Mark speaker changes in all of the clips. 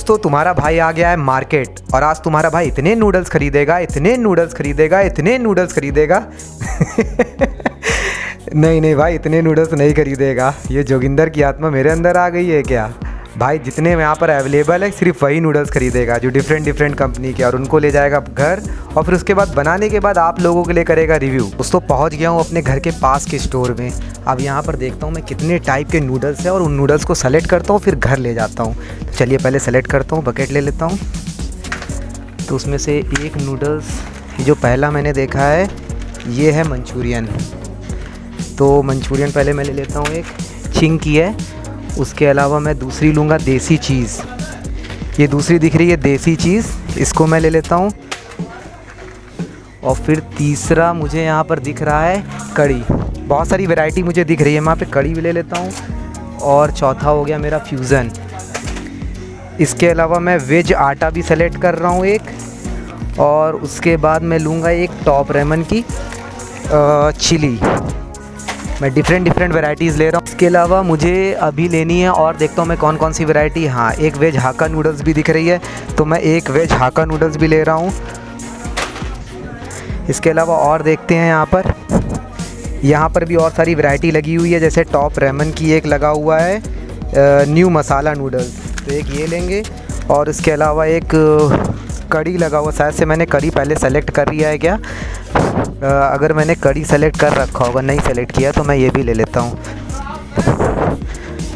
Speaker 1: दोस्तों तुम्हारा भाई आ गया है मार्केट और आज तुम्हारा भाई इतने नूडल्स खरीदेगा, इतने नूडल्स खरीदेगा, इतने नूडल्स खरीदेगा नहीं नहीं भाई, इतने नूडल्स नहीं खरीदेगा। ये जोगिंदर की आत्मा मेरे अंदर आ गई है क्या? भाई जितने यहाँ पर अवेलेबल है सिर्फ वही नूडल्स खरीदेगा जो डिफरेंट कंपनी के, और उनको ले जाएगा घर और फिर उसके बाद बनाने के बाद आप लोगों के लिए करेगा रिव्यू। दोस्तों पहुँच गया हूँ अपने घर के पास के स्टोर में। अब यहाँ पर देखता हूँ मैं कितने टाइप के नूडल्स हैं और उन नूडल्स को सेलेक्ट करता हूँ, फिर घर ले जाता हूँ। तो चलिए पहले सेलेक्ट करता हूँ, बकेट ले लेता हूँ। तो उसमें से एक नूडल्स जो पहला मैंने देखा है ये है मंचूरियन। तो मंचूरियन पहले मैं ले लेता हूँ, एक चिंग की है। उसके अलावा मैं दूसरी लूँगा देसी चीज़, ये दूसरी दिख रही है देसी चीज़, इसको मैं ले लेता हूँ। और फिर तीसरा मुझे यहाँ पर दिख रहा है कड़ी। बहुत सारी वैरायटी मुझे दिख रही है, मैं यहाँ पे कड़ी भी ले लेता हूँ। और चौथा हो गया मेरा फ्यूज़न। इसके अलावा मैं वेज आटा भी सेलेक्ट कर रहा हूँ एक। और उसके बाद मैं लूँगा एक टॉप रेमन की चिली। मैं डिफरेंट वैराइटीज़ ले रहा हूँ। इसके अलावा मुझे अभी लेनी है और देखता हूँ मैं कौन कौन सी वैरायटी। हाँ, एक वेज हाक्का नूडल्स भी दिख रही है, तो मैं एक वेज हाक्का नूडल्स भी ले रहा हूँ। इसके अलावा और देखते हैं यहाँ पर भी और सारी वैरायटी लगी हुई है, जैसे टॉप रेमन की एक लगा हुआ है न्यू मसाला नूडल्स, तो एक ये लेंगे। और इसके अलावा एक कड़ी लगा हुआ, शायद से मैंने कड़ी पहले सेलेक्ट कर लिया है क्या? अगर मैंने कड़ी सेलेक्ट कर रखा होगा, नहीं सेलेक्ट किया, तो मैं ये भी ले लेता हूँ।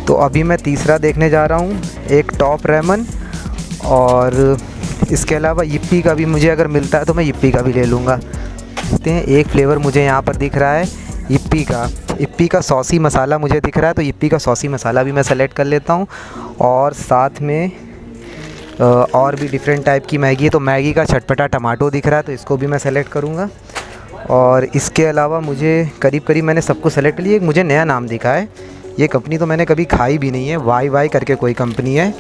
Speaker 1: तो अभी मैं तीसरा देखने जा रहा हूँ, एक टॉप रेमन। और इसके अलावा यिप्पी का भी मुझे अगर मिलता है तो मैं यिप्पी का भी ले लूँगा। देखते हैं, एक फ्लेवर मुझे यहाँ पर दिख रहा है यिप्पी का सॉसी मसाला मुझे दिख रहा है, तो यिप्पी का सॉसी मसाला भी मैं सेलेक्ट कर लेता हूँ। और साथ में और भी डिफरेंट टाइप की मैगी है, तो मैगी का चटपटा टमाटो दिख रहा है, तो इसको भी मैं सेलेक्ट करूँगा। और इसके अलावा मुझे करीब मैंने सबको सेलेक्ट कर लिया। एक मुझे नया नाम दिखा है, ये कंपनी तो मैंने कभी खाई भी नहीं है, वाई करके कोई कंपनी है,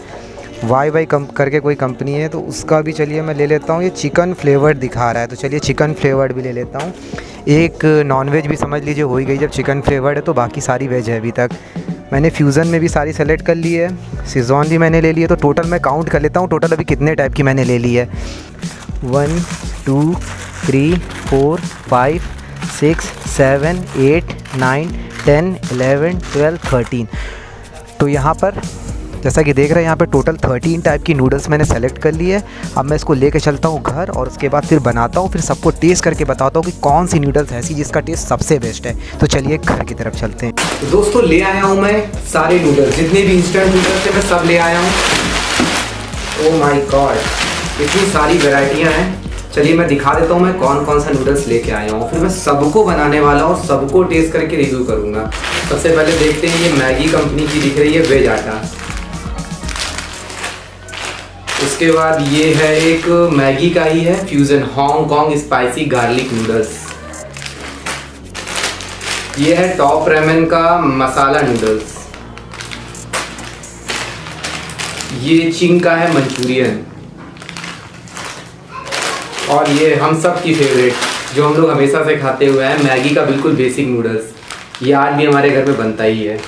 Speaker 1: करके कोई कंपनी है, तो उसका भी चलिए मैं ले लेता हूँ। ये चिकन फ्लेवर्ड दिखा रहा है, तो चलिए चिकन फ्लेवर्ड भी ले लेता हूँ। एक नॉन-वेज भी समझ लीजिए हो ही गई, जब चिकन फ्लेवर्ड है तो बाकी सारी वेज है। अभी तक मैंने फ्यूज़न में भी सारी सेलेक्ट कर ली है, शेज़वान भी मैंने ले ली है। तो टोटल मैं काउंट कर लेता हूँ, टोटल अभी कितने टाइप की मैंने ले ली है। 1 2 3 4 5 6 7 8 9 10 11 12 13। तो यहाँ पर जैसा कि देख रहे हैं यहाँ पे टोटल 13 टाइप की नूडल्स मैंने सेलेक्ट कर ली है। अब मैं इसको लेके चलता हूँ घर और उसके बाद फिर बनाता हूँ, फिर सबको टेस्ट करके बताता हूँ कि कौन सी नूडल्स ऐसी जिसका टेस्ट सबसे बेस्ट है। तो चलिए घर की तरफ चलते हैं। तो दोस्तों ले आया हूँ मैं सारे नूडल्स, जितने भी इंस्टेंट नूडल्स थे मैं सब ले आया हूँ। ओह माय गॉड, इतनी सारी वेराइटियाँ हैं। चलिए मैं दिखा देता हूँ मैं कौन कौन सा नूडल्स लेके आया हूँ, फिर मैं सबको बनाने वाला हूँ, सबको टेस्ट करके रिव्यू करूँगा। सबसे पहले देखते हैं, ये मैगी कंपनी की दिख रही है वेज आटा। उसके बाद ये है एक मैगी का ही है fusion Hong Kong spicy garlic noodles. ये है टॉप रेमन का मसाला नूडल्स। ये चिंग का है मंचूरियन। और ये हम सब की फेवरेट जो हम लोग हमेशा से खाते हुए हैं, मैगी का बिल्कुल बेसिक नूडल्स, ये आज भी हमारे घर में बनता ही है।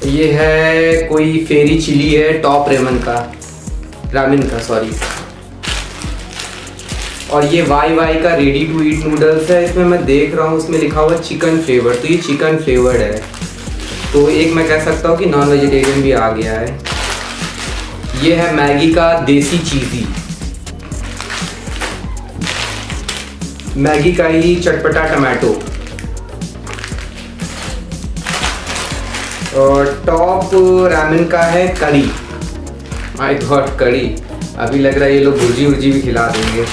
Speaker 1: ये है कोई फेरी चिली है टॉप रेमन का सॉरी। और ये वाई का रेडी टू ईट नूडल्स है। इसमें मैं देख रहा हूँ उसमें लिखा हुआ चिकन फ्लेवर, तो ये चिकन फ्लेवर्ड है, तो एक मैं कह सकता हूँ कि नॉन वेजिटेरियन भी आ गया है। ये है मैगी का देसी चीज़ी, मैगी का ही चटपटा टमाटो। और टॉप रामेन का है कड़ी। माय गॉड कड़ी, अभी लग रहा है ये लोग भुर्जी भी खिला देंगे।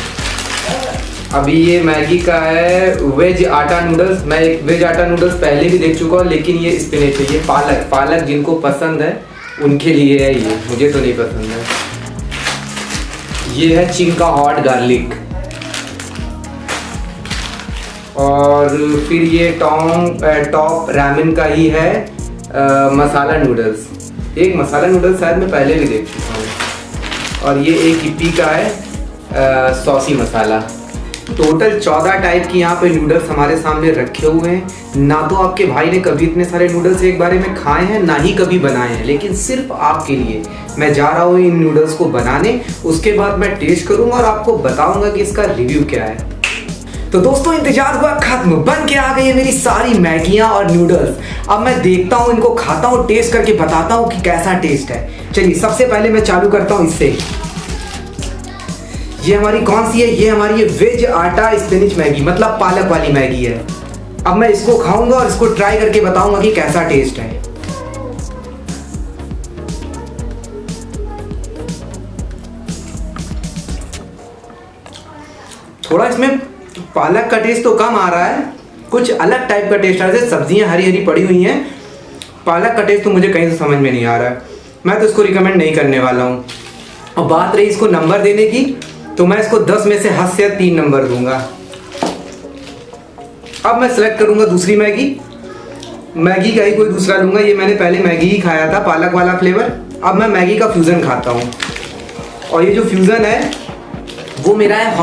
Speaker 1: अभी ये मैगी का है वेज आटा नूडल्स। मैं एक वेज आटा नूडल्स पहले भी देख चुका हूँ, लेकिन ये स्पिनच है, ये पालक जिनको पसंद है उनके लिए है, ये मुझे तो नहीं पसंद है। ये है चिंग का हॉट गार्लिक। और फिर ये टॉप रामेन का ही है मसाला नूडल्स। एक मसाला नूडल्स शायद मैं पहले भी देख चुका हूँ। और ये एक यिप्पी का है सॉसी मसाला। टोटल 14 टाइप की यहाँ पे नूडल्स हमारे सामने रखे हुए हैं। ना तो आपके भाई ने कभी इतने सारे नूडल्स एक बारे में खाए हैं, ना ही कभी बनाए हैं, लेकिन सिर्फ आपके लिए मैं जा रहा हूँ इन नूडल्स को बनाने। उसके बाद मैं टेस्ट करूँगा और आपको बताऊँगा कि इसका रिव्यू क्या है। तो दोस्तों इंतजार हुआ खत्म, बन के आ गई है मेरी सारी मैगियाँ और नूडल्स। अब मैं देखता हूँ, इनको खाता हूँ, टेस्ट करके बताता हूँ कि कैसा टेस्ट है। चलिए सबसे पहले मैं चालू करता हूँ इससे। ये हमारी कौन सी है? ये हमारी वेज आटा स्पिनिच मैगी, मतलब पालक वाली मैगी है। अब मैं इसको खाऊंगा और इसको ट्राई करके बताऊंगा कि कैसा टेस्ट है। थोड़ा इसमें पालक का टेस्ट तो कम आ रहा है, कुछ अलग टाइप का टेस्ट आ रहा है। सब्जियां हरी हरी पड़ी हुई हैं, पालक का टेस्ट तो मुझे कहीं से समझ में नहीं आ रहा है। मैं तो इसको रिकमेंड नहीं करने वाला हूँ। और बात रही इसको नंबर देने की, तो मैं इसको 10 में से 10 से 3 नंबर दूंगा। अब मैं सेलेक्ट करूंगा दूसरी मैगी। मैगी का ही कोई दूसरा लूंगा। ये मैंने पहले मैगी ही खाया था, पालक वाला फ्लेवर। अब मैं मैगी का फ्यूज़न खाता हूँ, और ये जो फ्यूज़न है वो मेरा है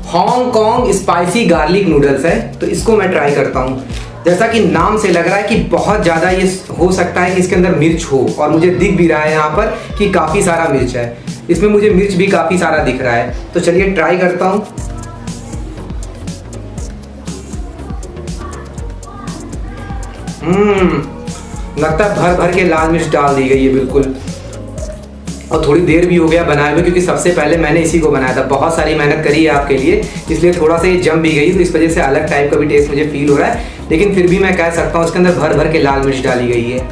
Speaker 1: हांगकांग स्पाइसी गार्लिक नूडल्स है। तो इसको मैं ट्राई करता हूँ। जैसा कि नाम से लग रहा है कि बहुत ज़्यादा ये हो सकता है कि इसके अंदर मिर्च हो, और मुझे दिख भी रहा है यहाँ पर कि काफ़ी सारा मिर्च है। इसमें मुझे मिर्च भी काफ़ी सारा दिख रहा है। तो चलिए ट्राई करता हूँ। लगता है भर भर के लाल मिर्च डाल दी गई है बिल्कुल। और थोड़ी देर भी हो गया बनाए हुए, क्योंकि सबसे पहले मैंने इसी को बनाया था। बहुत सारी मेहनत करी है आपके लिए, इसलिए थोड़ा सा ये जम भी गई, तो इस वजह से अलग टाइप का भी टेस्ट मुझे फील हो रहा है। लेकिन फिर भी मैं कह सकता हूँ उसके अंदर भर भर के लाल मिर्च डाली गई है।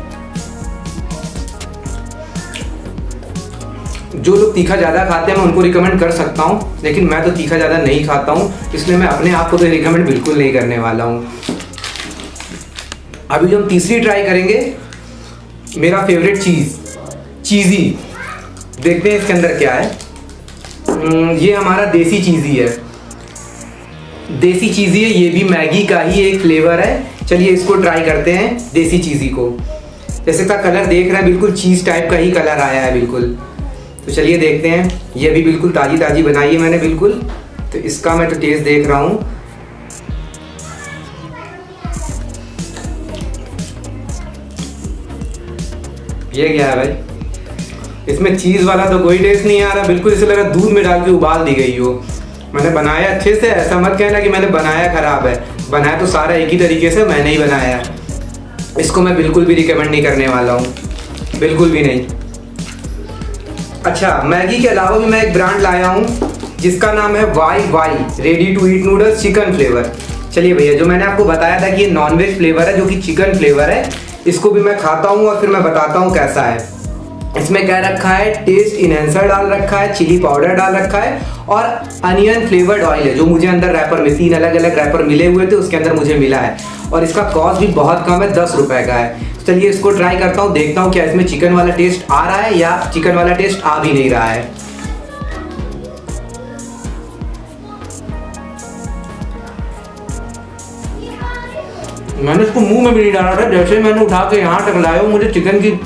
Speaker 1: जो लोग तीखा ज़्यादा खाते हैं मैं उनको रिकमेंड कर सकता हूँ, लेकिन मैं तो तीखा ज़्यादा नहीं खाता हूँ, इसलिए मैं अपने आप को तो रिकमेंड बिल्कुल नहीं करने वाला हूँ। अभी जो हम तीसरी ट्राई करेंगे, मेरा फेवरेट चीज़ी। देखते हैं इसके अंदर क्या है। ये हमारा देसी चीज़ी है। ये भी मैगी का ही एक फ्लेवर है। चलिए इसको ट्राई करते हैं, देसी चीज़ी को। जैसे का कलर देख रहे हैं, बिल्कुल चीज़ टाइप का ही कलर आया है बिल्कुल। तो चलिए देखते हैं। ये भी बिल्कुल ताज़ी ताज़ी बनाई है मैंने बिल्कुल। तो इसका मैं तो टेस्ट देख रहा हूँ। ये क्या है भाई? इसमें चीज़ वाला तो कोई टेस्ट नहीं आ रहा, बिल्कुल इसे लगा दूध में डाल के उबाल दी गई हो। मैंने बनाया अच्छे से, ऐसा मत कहना कि मैंने बनाया ख़राब है। बनाया तो सारा एक ही तरीके से मैंने ही बनाया है। इसको मैं बिल्कुल भी रिकमेंड नहीं करने वाला हूँ, बिल्कुल भी नहीं। अच्छा, मैगी के अलावा भी मैं एक ब्रांड लाया हूँ जिसका नाम है Wai ready to eat noodles chicken flavour. चलिए भैया, जो मैंने आपको बताया था कि ये नॉनवेज फ्लेवर है, जो कि चिकन फ्लेवर है, इसको भी मैं खाता हूँ और फिर मैं बताता हूँ कैसा है। इसमें क्या रखा है, टेस्ट इनहेंसर डाल रखा है, चिली पाउडर डाल रखा है, और अनियन फ्लेवर्ड ऑयल है, जो मुझे अंदर रैपर में 3 अलग अलग रैपर मिले हुए थे, उसके अंदर मुझे मिला है। और इसका कॉस्ट भी बहुत कम है, 10 रुपए का है। चलिए इसको ट्राई करता हूँ, देखता हूँ क्या इसमें चिकन वाला टेस्ट आ रहा है या चिकन वाला टेस्ट आ भी नहीं रहा है। मैंने इसको मुंह में भी नहीं डाला था, जैसे मैंने उठा के यहाँ तक लाया हूँ, मुझे चिकन की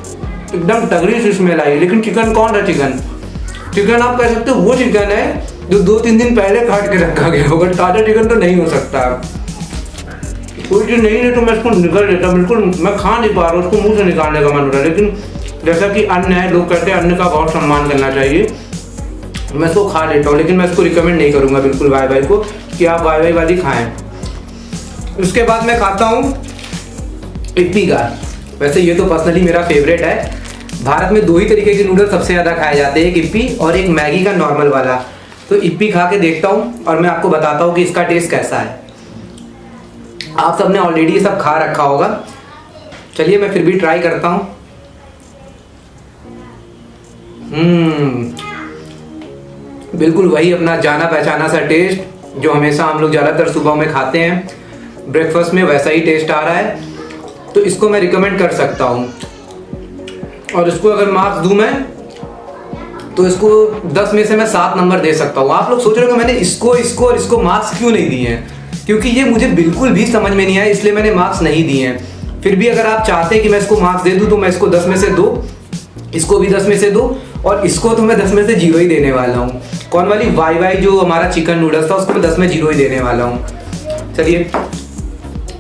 Speaker 1: एकदम तगड़ी सी स्मेल आई। लेकिन चिकन कौन है? चिकन आप कह सकते हो वो चिकन है जो 2-3 दिन पहले काट के रखा गया होगा। ताज़ा चिकन तो नहीं हो सकता। कोई चीज़ नहीं है तो मैं इसको निकल लेता, बिल्कुल मैं खा नहीं पा रहा हूँ, उसको मुंह से निकालने का मन हो रहा है। लेकिन जैसा कि अन्न है, लोग कहते हैं अन्न का बहुत सम्मान करना चाहिए, मैं इसको खा लेता हूँ। लेकिन मैं इसको रिकमेंड नहीं करूँगा बिल्कुल वाई को कि आप वाई वाली खाएँ। उसके बाद मैं खाता हूँ इप्पी का। वैसे ये तो पर्सनली मेरा फेवरेट है। भारत में 2 ही तरीके के नूडल्स सबसे ज़्यादा खाए जाते हैं, एक इप्पी और एक मैगी का नॉर्मल वाला। तो इप्पी खा के देखता हूँ और मैं आपको बताता हूँ कि इसका टेस्ट कैसा है। आप सबने ऑलरेडी ये सब खा रखा होगा, चलिए मैं फिर भी ट्राई करता हूँ। बिल्कुल वही अपना जाना पहचाना सा टेस्ट जो हमेशा हम लोग ज़्यादातर सुबह में खाते हैं, ब्रेकफास्ट में वैसा ही टेस्ट आ रहा है। तो इसको मैं रिकमेंड कर सकता हूँ। और इसको अगर मार्क्स दूँ मैं, तो इसको 10 में से मैं 7 नंबर दे सकता हूँ। आप लोग सोच रहे हो कि मैंने इसको मार्क्स क्यों नहीं दिए हैं, क्योंकि ये मुझे बिल्कुल भी समझ में नहीं आया, इसलिए मैंने मार्क्स नहीं दिए हैं। फिर भी अगर आप चाहते हैं कि मैं इसको मार्क्स दे दूँ तो मैं इसको 10 में से 2, इसको भी 10 में से 2, और इसको तो मैं 10 में से 0 ही देने वाला हूँ। कौन वाली वाई जो हमारा चिकन नूडल्स था उसको मैं 10 में 0 ही देने वाला हूँ। चलिए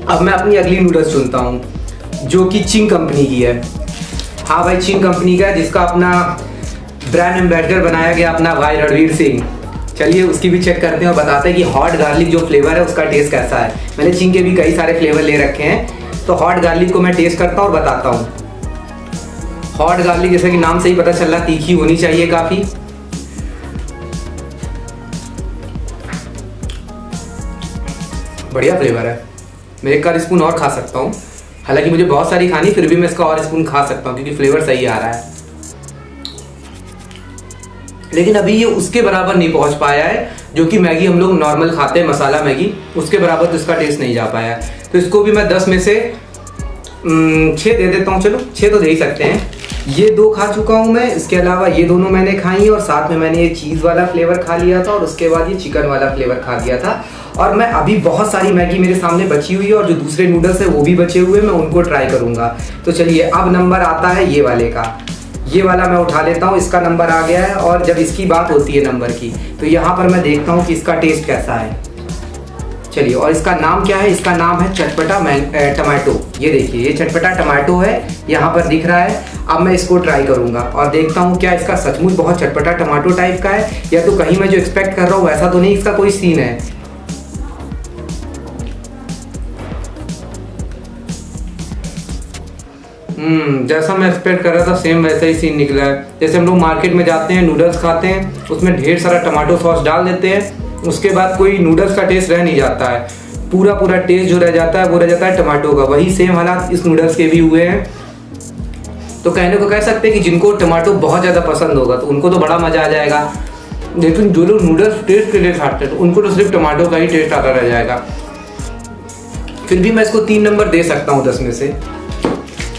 Speaker 1: अब मैं अपनी अगली नूडल्स चुनता हूँ जो कि चिंग कंपनी की है। हाँ भाई, चिंग कंपनी का है, जिसका अपना ब्रांड एम्बेसडर बनाया गया अपना भाई रणवीर सिंह। चलिए उसकी भी चेक करते हैं और बताते हैं कि हॉट गार्लिक जो फ्लेवर है उसका टेस्ट कैसा है। मैंने चिंग के भी कई सारे फ्लेवर ले रखे हैं, तो हॉट गार्लिक को मैं टेस्ट करता हूँ और बताता हूँ। हॉट गार्लिक जैसे कि नाम से ही पता चल रहा तीखी होनी चाहिए काफ़ी। बढ़िया फ्लेवर है, मैं 1 स्पून और खा सकता हूँ। हालांकि मुझे बहुत सारी खानी, फिर भी मैं इसका और स्पून खा सकता हूँ क्योंकि फ्लेवर सही आ रहा है। लेकिन अभी ये उसके बराबर नहीं पहुंच पाया है जो कि मैगी हम लोग नॉर्मल खाते हैं, मसाला मैगी, उसके बराबर तो इसका टेस्ट नहीं जा पाया है। तो इसको भी मैं 10 में से 6 दे देता हूँ। चलो 6 तो दे ही सकते हैं। ये 2 खा चुका हूँ मैं, इसके अलावा ये दोनों मैंने खाई और साथ में मैंने ये चीज़ वाला फ्लेवर खा लिया था और उसके बाद ये चिकन वाला फ्लेवर खा लिया था। और मैं अभी बहुत सारी मैगी मेरे सामने बची हुई है और जो दूसरे नूडल्स है वो भी बचे हुए, मैं उनको ट्राई करूँगा। तो चलिए अब नंबर आता है ये वाले का। ये वाला मैं उठा लेता हूँ, इसका नंबर आ गया है। और जब इसकी बात होती है नंबर की, तो यहाँ पर मैं देखता हूँ कि इसका टेस्ट कैसा है। चलिए, और इसका नाम क्या है? इसका नाम है चटपटा टमाटो। ये देखिए, ये चटपटा टमाटो है, यहाँ पर दिख रहा है। अब मैं इसको ट्राई करूँगा और देखता हूँ क्या इसका सचमुच बहुत चटपटा टमाटो टाइप का है या तो कहीं मैं जो एक्सपेक्ट कर रहा हूँ वैसा तो नहीं इसका कोई सीन है। जैसा मैं एक्सपेक्ट कर रहा था सेम वैसा ही सीन निकला है। जैसे हम लोग मार्केट में जाते हैं, नूडल्स खाते हैं, उसमें ढेर सारा टमाटो सॉस डाल देते हैं, उसके बाद कोई नूडल्स का टेस्ट रह नहीं जाता है, पूरा टेस्ट जो रह जाता है वो रह जाता है टमाटो का। वही सेम हालात इस नूडल्स के भी हुए हैं। तो कहने को कह सकते हैं कि जिनको टमाटो बहुत ज़्यादा पसंद होगा तो उनको तो बड़ा मज़ा आ जाएगा, लेकिन जो लोग नूडल्स टेस्ट के लिए खाते हैं तो उनको तो सिर्फ टमाटो का ही टेस्ट आता रह जाएगा। फिर भी मैं इसको 3 नंबर दे सकता हूँ 10 में से।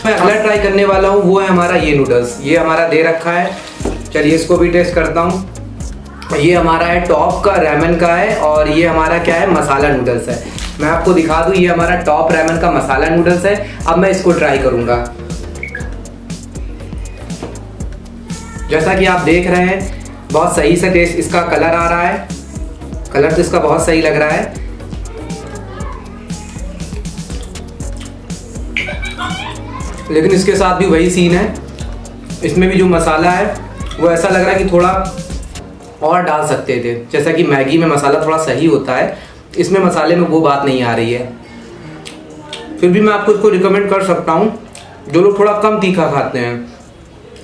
Speaker 1: मैं अगला ट्राई करने वाला हूँ वो है हमारा ये नूडल्स, ये हमारा दे रखा है। चलिए इसको भी टेस्ट करता हूँ। ये हमारा है टॉप का रैमन का है और ये हमारा क्या है, मसाला नूडल्स है। मैं आपको दिखा दूँ, ये हमारा टॉप रैमन का मसाला नूडल्स है। अब मैं इसको ट्राई करूँगा। जैसा कि आप देख रहे हैं बहुत सही से टेस्ट इसका कलर आ रहा है, कलर तो इसका बहुत सही लग रहा है। लेकिन इसके साथ भी वही सीन है, इसमें भी जो मसाला है वो ऐसा लग रहा है कि थोड़ा और डाल सकते थे। जैसा कि मैगी में मसाला थोड़ा सही होता है, इसमें मसाले में वो बात नहीं आ रही है। फिर भी मैं आपको इसको रिकमेंड कर सकता हूँ जो लोग थोड़ा कम तीखा खाते हैं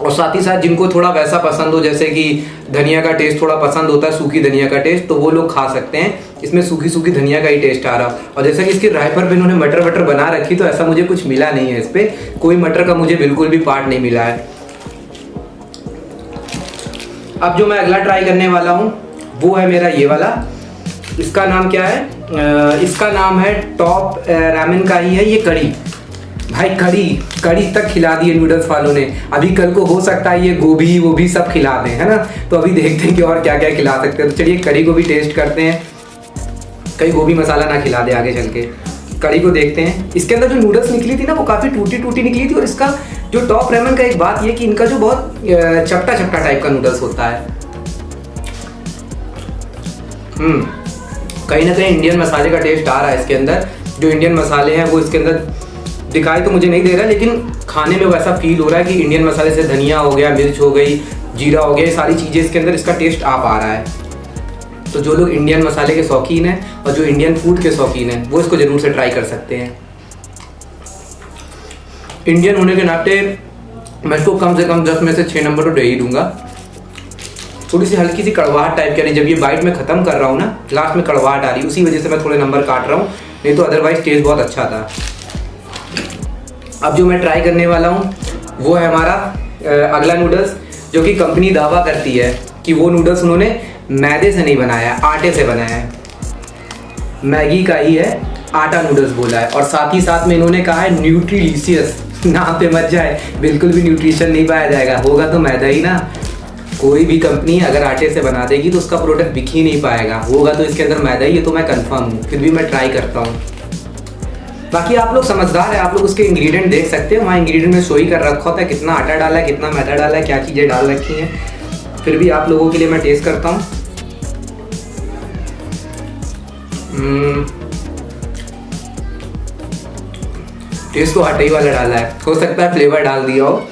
Speaker 1: और साथ ही साथ जिनको थोड़ा वैसा पसंद हो, जैसे कि धनिया का टेस्ट थोड़ा पसंद होता है, सूखी धनिया का टेस्ट, तो वो लोग खा सकते हैं। इसमें सूखी धनिया का ही टेस्ट आ रहा। और जैसा कि इसके राइपर पे इन्होंने मटर वटर बना रखी, तो ऐसा मुझे कुछ मिला नहीं है, इस पर कोई मटर का मुझे बिल्कुल भी पार्ट नहीं मिला है। अब जो मैं अगला ट्राई करने वाला हूँ वो है मेरा ये वाला। इसका नाम क्या है? इसका नाम है टॉप रामेन का ही है ये कड़ी। भाई कड़ी तक खिला दी है नूडल्स वालों ने। अभी कल को हो सकता है ये गोभी वो भी सब खिला दें, है ना। तो अभी देखते हैं कि और क्या क्या खिला सकते हैं। तो चलिए कड़ी को भी टेस्ट करते हैं, कहीं गोभी मसाला ना खिला दे आगे चल के। कड़ी को देखते हैं। इसके अंदर जो नूडल्स निकली थी ना वो काफ़ी टूटी निकली थी। और इसका जो टॉप रेमन का एक बात ये कि इनका जो बहुत चपटा टाइप का नूडल्स होता है। कहीं ना कहीं इंडियन मसाले का टेस्ट आ रहा है इसके अंदर। जो इंडियन मसाले हैं वो इसके अंदर दिखाई तो मुझे नहीं दे रहा, लेकिन खाने में वैसा फील हो रहा है कि इंडियन मसाले से धनिया हो गया, मिर्च हो गई, जीरा हो गया, ये सारी चीज़ें इसके अंदर इसका टेस्ट आ पा रहा है। तो जो लोग इंडियन मसाले के शौकीन हैं और जो इंडियन फूड के शौकीन हैं वो इसको ज़रूर से ट्राई कर सकते हैं। इंडियन होने के नाते मैं इसको कम से कम 10 में से 6 नंबर तो दे ही दूंगा। थोड़ी सी हल्की सी कड़वाहट टाइप की, जब ये बाइट में ख़त्म कर रहा हूँ ना, लास्ट में कड़वाहट आ रही है, उसी वजह से मैं थोड़े नंबर काट रहा हूँ, नहीं तो अदरवाइज टेस्ट बहुत अच्छा था। अब जो मैं ट्राई करने वाला हूँ वो है हमारा अगला नूडल्स, जो कि कंपनी दावा करती है कि वो नूडल्स उन्होंने मैदे से नहीं बनाया है, आटे से बनाया है। मैगी का ही है, आटा नूडल्स बोला है। और साथ ही साथ में इन्होंने कहा है न्यूट्रिलिशियस। नाम पे मत जाए, बिल्कुल भी न्यूट्रिशन नहीं पाया जाएगा, होगा तो मैदा ही ना। कोई भी कंपनी अगर आटे से बना देगी तो उसका प्रोडक्ट बिक ही नहीं पाएगा, होगा तो इसके अंदर मैदा ही, ये तो मैं कंफर्म हूँ। फिर भी मैं ट्राई करता हूँ।
Speaker 2: बाकी आप लोग समझदार है, आप लोग उसके इंग्रेडिएंट देख सकते हैं, वहाँ इंग्रेडिएंट में शो ही कर रखा होता है कितना आटा डाला है, कितना मैदा डाला है, क्या चीज़ें डाल रखी हैं। फिर भी आप लोगों के लिए मैं टेस्ट करता हूँ। टेस्ट तो आटा ही वाला डाला है, हो सकता है फ्लेवर डाल दिया हो।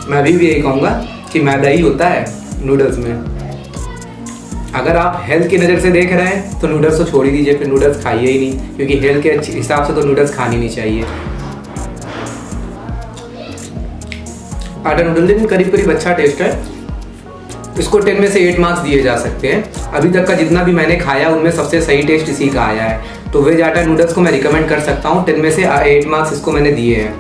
Speaker 2: मैं अभी भी यही कहूँगा कि मैदा ही होता है नूडल्स में। अगर आप हेल्थ की नज़र से देख रहे हैं तो नूडल्स तो छोड़ ही दीजिए, फिर नूडल्स खाइए ही नहीं, क्योंकि हेल्थ के हिसाब से तो नूडल्स खानी नहीं चाहिए। आटा नूडल लेकिन करीब करीब अच्छा टेस्ट है। इसको 10 में से 8 मार्क्स दिए जा सकते हैं। अभी तक का जितना भी मैंने खाया उनमें सबसे सही टेस्ट इसी का आया है। तो वेज आटा नूडल्स को मैं रिकमेंड कर सकता हूँ। 10 में से 8 मार्क्स इसको मैंने दिए हैं।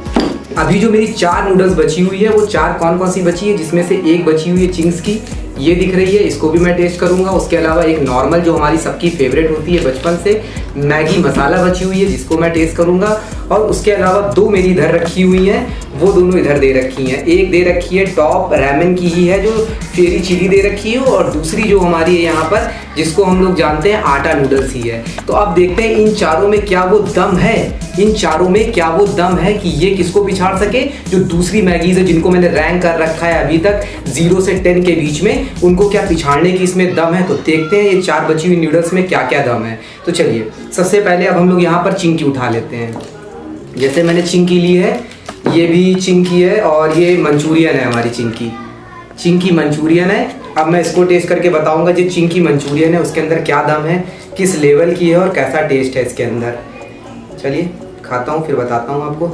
Speaker 2: अभी जो मेरी 4 नूडल्स बची हुई है वो 4 कौन कौन सी बची है, जिसमें से एक बची हुई है चिंग्स की, ये दिख रही है, इसको भी मैं टेस्ट करूंगा। उसके अलावा एक नॉर्मल जो हमारी सबकी फेवरेट होती है बचपन से, मैगी मसाला बची हुई है, जिसको मैं टेस्ट करूंगा। और उसके अलावा 2 मेरी इधर रखी हुई हैं, वो दोनों इधर दे रखी हैं। एक दे रखी है टॉप रैमन की ही है जो फेरी चिली दे रखी है, और दूसरी जो हमारी है यहाँ पर जिसको हम लोग जानते हैं आटा नूडल्स ही है। तो अब देखते हैं इन चारों में क्या वो दम है, इन चारों में क्या वो दम है कि ये किसको पिछाड़ सके। जो दूसरी मैगीज है जिनको मैंने रैंक कर रखा है अभी तक 0 से 10 के बीच में, उनको क्या पिछाड़ने की इसमें दम है। तो देखते हैं ये 4 बची हुई नूडल्स में क्या क्या दम है। तो चलिए सबसे पहले अब हम लोग यहाँ पर चिंकी उठा लेते हैं। जैसे मैंने चिंकी ली है, ये भी चिंकी है, और ये मंचूरियन है हमारी चिंकी मंचूरियन है। अब मैं इसको टेस्ट करके बताऊंगा जो चिंकी मंचूरियन है उसके अंदर क्या दम है, किस लेवल की है और कैसा टेस्ट है इसके अंदर। चलिए खाता हूँ फिर बताता हूँ आपको।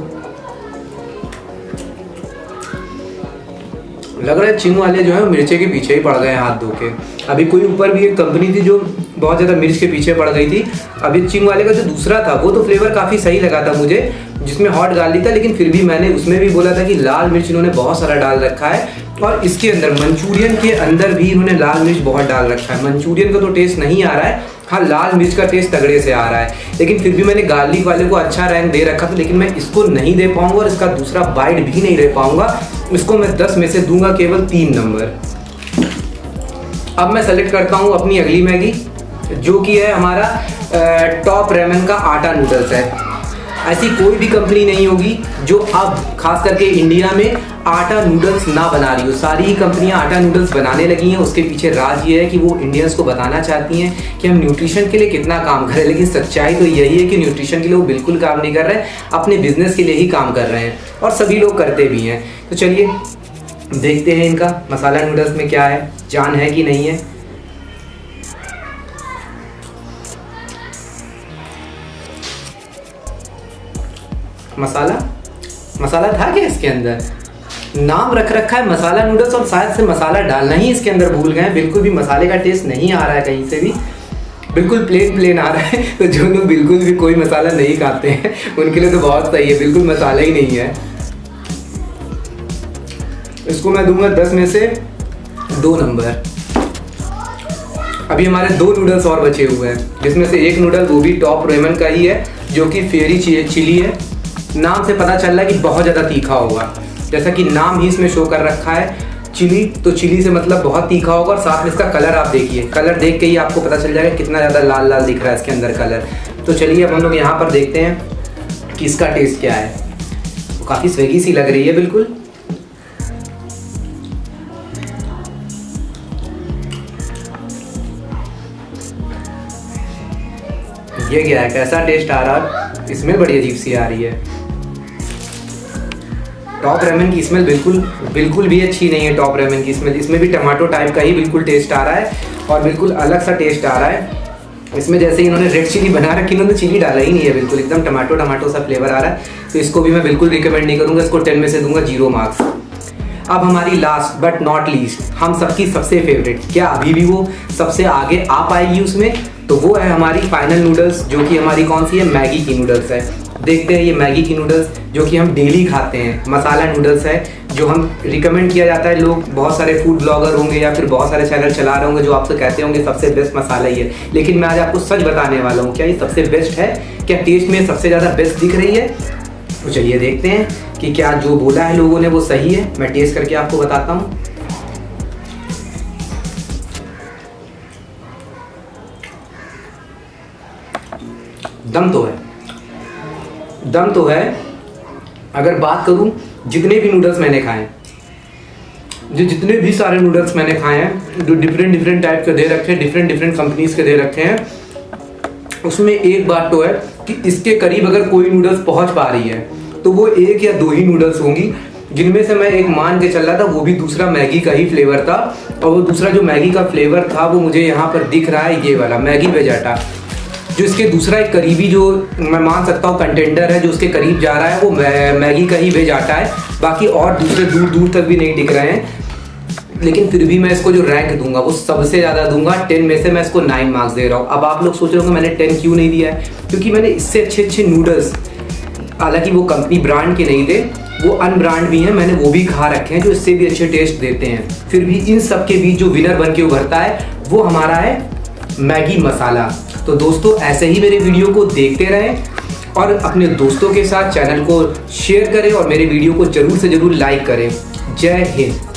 Speaker 2: लग रहा है चिंग वाले जो है मिर्चे के पीछे ही पड़ गए हैं हाथ धो के। अभी कोई ऊपर भी एक कंपनी थी जो बहुत ज़्यादा मिर्च के पीछे पड़ गई थी। अभी चिंग वाले का जो दूसरा था वो तो फ्लेवर काफ़ी सही लगा था मुझे, जिसमें हॉट गार्लिक था, लेकिन फिर भी मैंने उसमें भी बोला था कि लाल मिर्च इन्होंने बहुत सारा डाल रखा है। और इसके अंदर मंचूरियन के अंदर भी इन्होंने लाल मिर्च बहुत डाल रखा है। मंचूरियन का तो टेस्ट नहीं आ रहा है, हाँ लाल मिर्च का टेस्ट तगड़े से आ रहा है। लेकिन फिर भी मैंने गार्लिक वाले को अच्छा रैंक दे रखा था, लेकिन मैं इसको नहीं दे पाऊंगा और इसका दूसरा बाइट भी नहीं दे पाऊंगा। इसको मैं 10 में से दूंगा केवल 3 नंबर। अब मैं सेलेक्ट करता हूँ अपनी अगली मैगी, जो कि है हमारा टॉप रेमन का आटा नूडल्स है। ऐसी कोई भी कंपनी नहीं होगी जो अब खास करके इंडिया में आटा नूडल्स ना बना रही हो। सारी ही कंपनियां आटा नूडल्स बनाने लगी हैं। उसके पीछे राज ये है कि वो इंडियंस को बताना चाहती हैं कि हम न्यूट्रिशन के लिए कितना काम कर रहे हैं, लेकिन सच्चाई तो यही है कि न्यूट्रिशन के लिए वो बिल्कुल काम नहीं कर रहे हैं, अपने बिजनेस के लिए ही काम कर रहे हैं, और सभी लोग करते भी हैं। तो चलिए देखते हैं इनका मसाला नूडल्स में क्या है, जान है कि नहीं है। मसाला था क्या इसके अंदर? नाम रख रखा है मसाला नूडल्स और शायद से मसाला डालना ही इसके अंदर भूल गए। बिल्कुल भी मसाले का टेस्ट नहीं आ रहा है कहीं से भी, बिल्कुल प्लेन आ रहा है। तो जो लोग बिल्कुल भी कोई मसाला नहीं खाते हैं उनके लिए तो बहुत सही है, बिल्कुल मसाला ही नहीं है। इसको मैं दूंगा 10 में से 2 नंबर। अभी हमारे 2 नूडल्स और बचे हुए हैं, जिसमें से एक नूडल वो भी टॉप रेमन का ही है, जो कि फेरी चिली है। नाम से पता चल रहा है कि बहुत ज़्यादा तीखा होगा, जैसा कि नाम ही इसमें शो कर रखा है चिली, तो चिली से मतलब बहुत तीखा होगा। और साथ में इसका कलर आप देखिए, कलर देख के ही आपको पता चल जाएगा कितना ज़्यादा लाल लाल दिख रहा है इसके अंदर कलर। तो चलिए अब हम लोग यहाँ पर देखते हैं कि इसका टेस्ट क्या है। वो काफ़ी स्वेगी सी लग रही है बिल्कुल। ये क्या है, कैसा टेस्ट आ रहा है? स्मेल बड़ी अजीब सी आ रही है। टॉप रेमन की स्मेल बिल्कुल भी अच्छी नहीं है। टॉप रेमन की स्मेल, इसमें भी टमाटो टाइप का ही बिल्कुल टेस्ट आ रहा है, और बिल्कुल अलग सा टेस्ट आ रहा है। इसमें जैसे इन्होंने रेड चिली बना रखी, इन्होंने चिली डाला ही नहीं है, बिल्कुल एकदम टमाटो सा फ्लेवर आ रहा है। तो इसको भी मैं बिल्कुल रिकमेंड नहीं करूँगा, इसको 10 में से दूंगा 0 मार्क्स। अब हमारी लास्ट बट नॉट लीस्ट, हम सबकी सबसे फेवरेट, क्या अभी भी वो सबसे आगे आ पाएगी उसमें, तो वो है हमारी फाइनल नूडल्स, जो कि हमारी कौन सी है, मैगी की नूडल्स है। देखते हैं ये मैगी की नूडल्स जो कि हम डेली खाते हैं, मसाला नूडल्स है, जो हम रिकमेंड किया जाता है। लोग बहुत सारे फूड ब्लॉगर होंगे या फिर बहुत सारे चैनल चला रहे होंगे जो आपसे कहते होंगे सबसे बेस्ट मसाला ही है, लेकिन मैं आज आपको सच बताने वाला हूँ, क्या ये सबसे बेस्ट है? क्या टेस्ट में सबसे ज़्यादा बेस्ट दिख रही है? तो चलिए देखते हैं कि क्या जो बोला है लोगों ने वो सही है। मैं टेस्ट करके आपको बताता हूँ। दम तो है, दम तो है। अगर बात करूं जितने भी नूडल्स मैंने खाए, जो जितने भी सारे नूडल्स मैंने खाए हैं, जो डिफरेंट टाइप के दे रखे हैं, डिफरेंट कंपनीज के दे रखे हैं, उसमें एक बात तो है कि इसके करीब अगर कोई नूडल्स पहुंच पा रही है तो वो 1 या 2 ही नूडल्स होंगी, जिनमें से मैं एक मान के चल रहा था, वो भी दूसरा मैगी का ही फ्लेवर था। और वो दूसरा जो मैगी का फ्लेवर था वो मुझे यहाँ पर दिख रहा है, ये वाला मैगी वेज आटा। जो इसके दूसरा एक करीबी जो मैं मान सकता हूँ कंटेंडर है जो उसके करीब जा रहा है, वो मैगी का ही वेज आटा है। बाकी और दूसरे दूर तक भी नहीं दिख रहे हैं, लेकिन फिर भी मैं इसको जो रैंक दूंगा वो सबसे ज़्यादा दूंगा। 10 में से मैं इसको 9 मार्क्स दे रहा हूँ। अब आप लोग सोच रहे होंगे मैंने 10 क्यों नहीं दिया है, क्योंकि मैंने इससे अच्छे नूडल्स, हालांकि वो कंपनी ब्रांड के नहीं थे, वो अनब्रांड भी हैं, मैंने वो भी खा रखे हैं जो इससे भी अच्छे टेस्ट देते हैं। फिर भी इन सब के बीच जो विनर बन के उभरता है वो हमारा है मैगी मसाला। तो दोस्तों ऐसे ही मेरे वीडियो को देखते रहें और अपने दोस्तों के साथ चैनल को शेयर करें और मेरे वीडियो को ज़रूर से ज़रूर लाइक करें। जय हिंद।